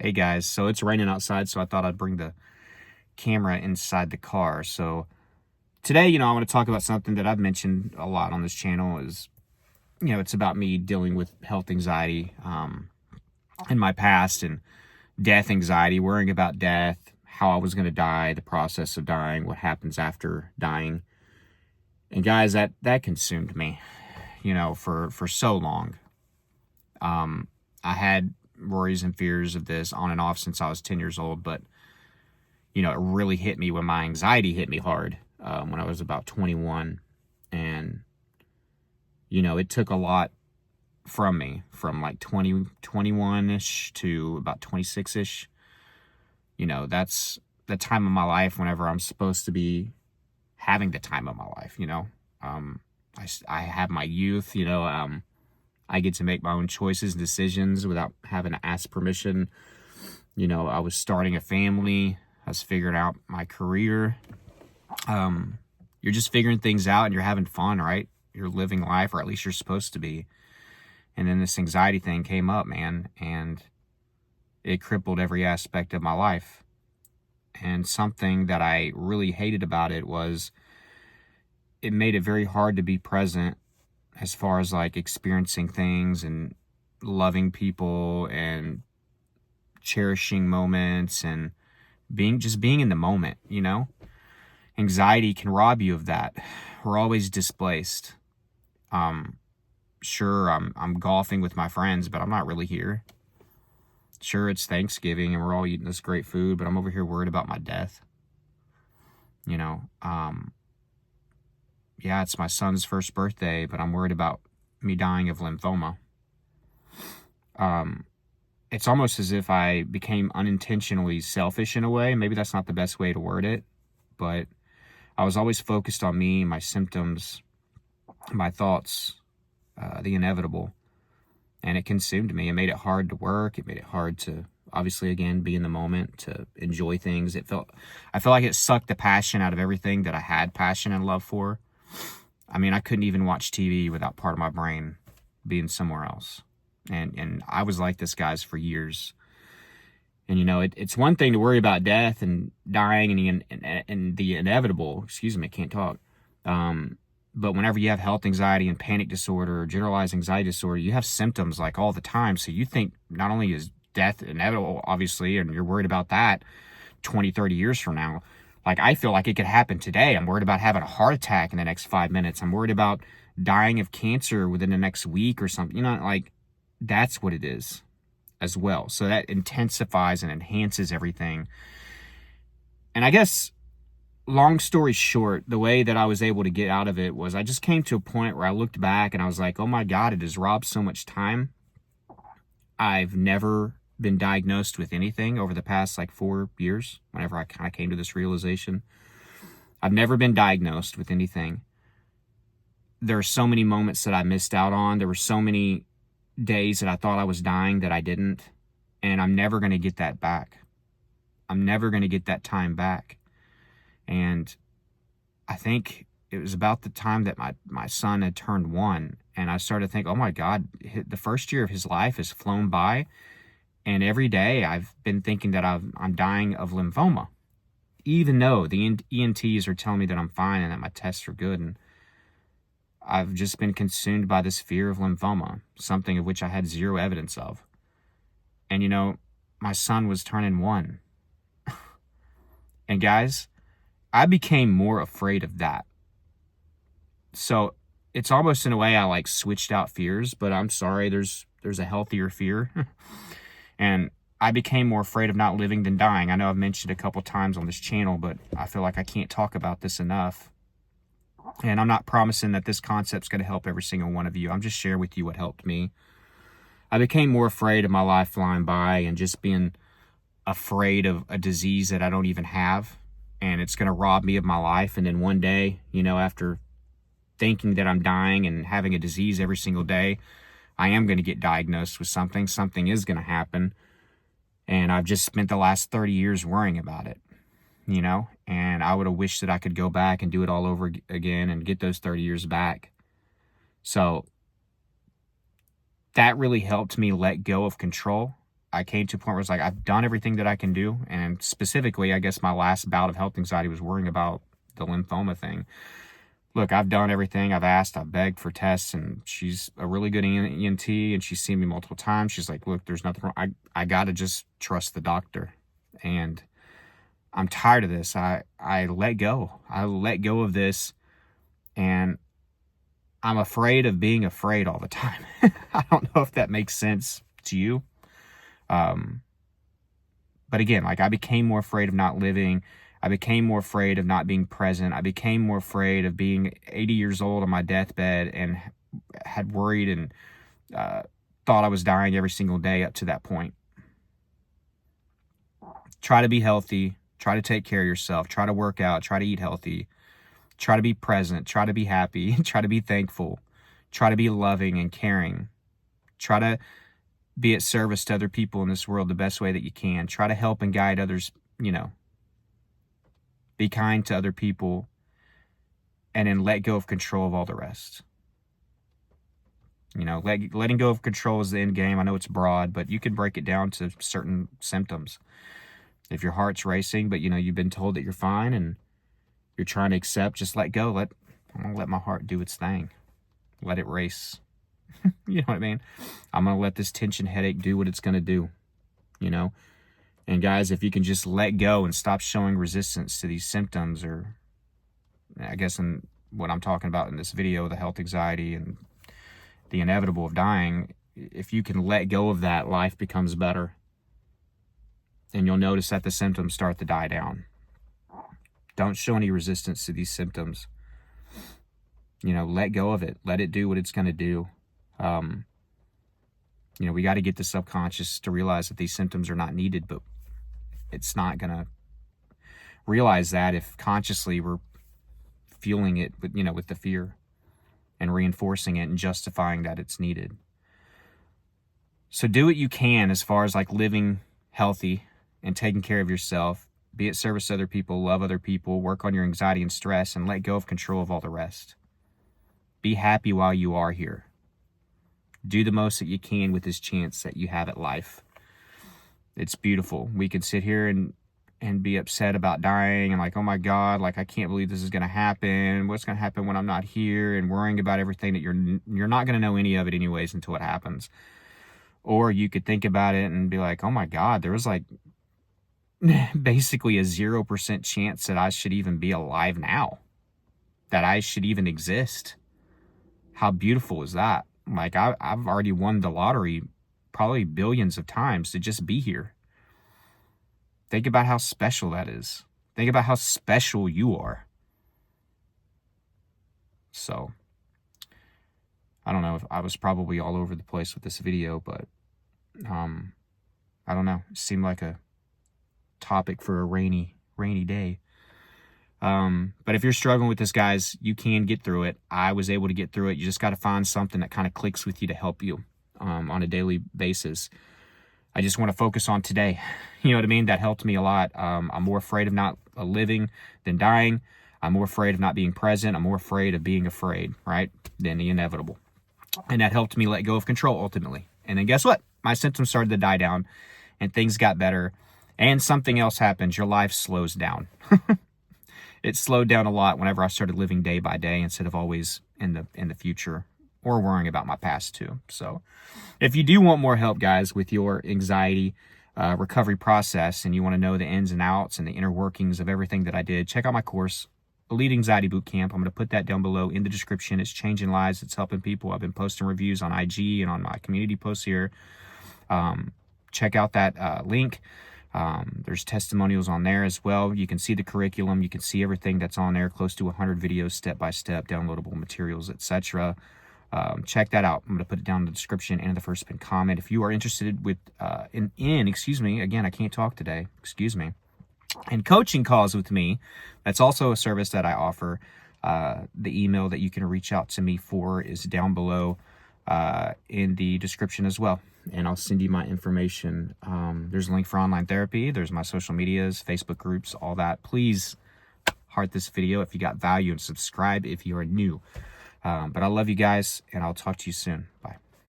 Hey guys, so it's raining outside, so I thought I'd bring the camera inside the car. So today, I want to talk about something that I've mentioned a lot on this channel is, it's about me dealing with health anxiety in my past and death anxiety, worrying about death, how I was going to die, the process of dying, what happens after dying. And guys, that consumed me, for so long. I had worries and fears of this on and off since I was 10 years old, but it really hit me when my anxiety hit me hard when I was about 21. And, it took a lot from me from like 21-ish to about 26-ish. That's the time of my life whenever I'm supposed to be having the time of my life, I have my youth, I get to make my own choices and decisions without having to ask permission. I was starting a family. I was figuring out my career. You're just figuring things out and you're having fun, right? You're living life, or at least you're supposed to be. And then this anxiety thing came up, man, and it crippled every aspect of my life. And something that I really hated about it was it made it very hard to be present as far as like experiencing things and loving people and cherishing moments and being in the moment, Anxiety can rob you of that. We're always displaced. Sure, I'm golfing with my friends, but I'm not really here. Sure, it's Thanksgiving and we're all eating this great food, but I'm over here worried about my death. Yeah, it's my son's first birthday, but I'm worried about me dying of lymphoma. It's almost as if I became unintentionally selfish in a way. Maybe that's not the best way to word it, but I was always focused on me, my symptoms, my thoughts, the inevitable, and it consumed me. It made it hard to work. It made it hard to, obviously, again, be in the moment, to enjoy things. I felt like it sucked the passion out of everything that I had passion and love for. I mean, I couldn't even watch TV without part of my brain being somewhere else. And I was like this, guys, for years. And, it's one thing to worry about death and dying and the inevitable. Excuse me, I can't talk. But whenever you have health anxiety and panic disorder or generalized anxiety disorder, you have symptoms like all the time. So you think not only is death inevitable, obviously, and you're worried about that 20, 30 years from now. Like, I feel like it could happen today. I'm worried about having a heart attack in the next 5 minutes. I'm worried about dying of cancer within the next week or something. That's what it is as well. So that intensifies and enhances everything. And I guess, long story short, the way that I was able to get out of it was I just came to a point where I looked back and I was like, oh my God, it has robbed so much time. I've never been diagnosed with anything over the past 4 years, whenever I kind of came to this realization. I've never been diagnosed with anything. There are so many moments that I missed out on. There were so many days that I thought I was dying that I didn't. And I'm never going to get that back. I'm never going to get that time back. And I think it was about the time that my son had turned 1. And I started to think, oh my God, the first year of his life has flown by. And every day I've been thinking that I'm dying of lymphoma, even though the ENTs are telling me that I'm fine and that my tests are good. And I've just been consumed by this fear of lymphoma, something of which I had zero evidence of. And, my son was turning 1. And guys, I became more afraid of that. So it's almost in a way I switched out fears, but I'm sorry, there's a healthier fear. And I became more afraid of not living than dying. I know I've mentioned a couple times on this channel, but I feel like I can't talk about this enough. And I'm not promising that this concept's going to help every single one of you. I'm just sharing with you what helped me. I became more afraid of my life flying by and just being afraid of a disease that I don't even have. And it's going to rob me of my life. And then one day, after thinking that I'm dying and having a disease every single day, I am going to get diagnosed with something. Something is going to happen. And I've just spent the last 30 years worrying about it, and I would have wished that I could go back and do it all over again and get those 30 years back. So that really helped me let go of control I came to a point where it's like, I've done everything that I can do. And specifically, I guess my last bout of health anxiety was worrying about the lymphoma thing. Look, I've done everything. I've asked, I've begged for tests, and she's a really good ENT, and she's seen me multiple times. She's like, look, there's nothing wrong. I got to just trust the doctor. And I'm tired of this. I let go. I let go of this, and I'm afraid of being afraid all the time. I don't know if that makes sense to you. But again, like, I became more afraid of not living. I became more afraid of not being present. I became more afraid of being 80 years old on my deathbed, and had worried and thought I was dying every single day up to that point. Try to be healthy. Try to take care of yourself. Try to work out. Try to eat healthy. Try to be present. Try to be happy. Try to be thankful. Try to be loving and caring. Try to be at service to other people in this world the best way that you can. Try to help and guide others, Be kind to other people, and then let go of control of all the rest. Letting go of control is the end game. I know it's broad, but you can break it down to certain symptoms. If your heart's racing, but you've been told that you're fine and you're trying to accept, just let go. I'm going to let my heart do its thing. Let it race. You know what I mean? I'm going to let this tension headache do what it's going to do, And guys, if you can just let go and stop showing resistance to these symptoms, or I guess in what I'm talking about in this video, the health anxiety and the inevitable of dying, if you can let go of that, life becomes better. And you'll notice that the symptoms start to die down. Don't show any resistance to these symptoms. Let go of it. Let it do what it's going to do. We got to get the subconscious to realize that these symptoms are not needed, but it's not going to realize that if consciously we're fueling it with the fear and reinforcing it and justifying that it's needed. So do what you can as far as like living healthy and taking care of yourself. Be at service to other people, love other people, work on your anxiety and stress, and let go of control of all the rest. Be happy while you are here. Do the most that you can with this chance that you have at life. It's beautiful. We could sit here and be upset about dying and like, oh my God, like I can't believe this is going to happen. What's going to happen when I'm not here? And worrying about everything that you're not going to know any of it anyways until it happens. Or you could think about it and be like, oh my God, there was like basically a 0% chance that I should even be alive now, that I should even exist. How beautiful is that? Like I've already won the lottery probably billions of times to just be here. Think about how special that is. Think about how special you are. So, I don't know if I was probably all over the place with this video, but I don't know. It seemed like a topic for a rainy day. But if you're struggling with this, guys, you can get through it. I was able to get through it. You just got to find something that kind of clicks with you to help you on a daily basis. I just want to focus on today. You know what I mean? That helped me a lot. I'm more afraid of not living than dying. I'm more afraid of not being present. I'm more afraid of being afraid, right? Than the inevitable. And that helped me let go of control ultimately. And then guess what? My symptoms started to die down and things got better. And something else happens. Your life slows down. It slowed down a lot whenever I started living day by day instead of always in the future or worrying about my past too. So if you do want more help, guys, with your anxiety recovery process, and you want to know the ins and outs and the inner workings of everything that I did, check out my course, Elite Anxiety Bootcamp. I'm going to put that down below in the description. It's changing lives. It's helping people. I've been posting reviews on IG and on my community posts here. Check out that link. There's testimonials on there as well. You can see the curriculum. You can see everything that's on there, close to 100 videos, step-by-step, downloadable materials, etc. Check that out. I'm going to put it down in the description and the first pinned comment. If you are interested with again, I can't talk today, and coaching calls with me, that's also a service that I offer. The email that you can reach out to me for is down below in the description as well, and I'll send you my information. There's a link for online therapy. There's my social medias, Facebook groups, all that. Please heart this video if you got value and subscribe if you are new. But I love you guys, and I'll talk to you soon. Bye.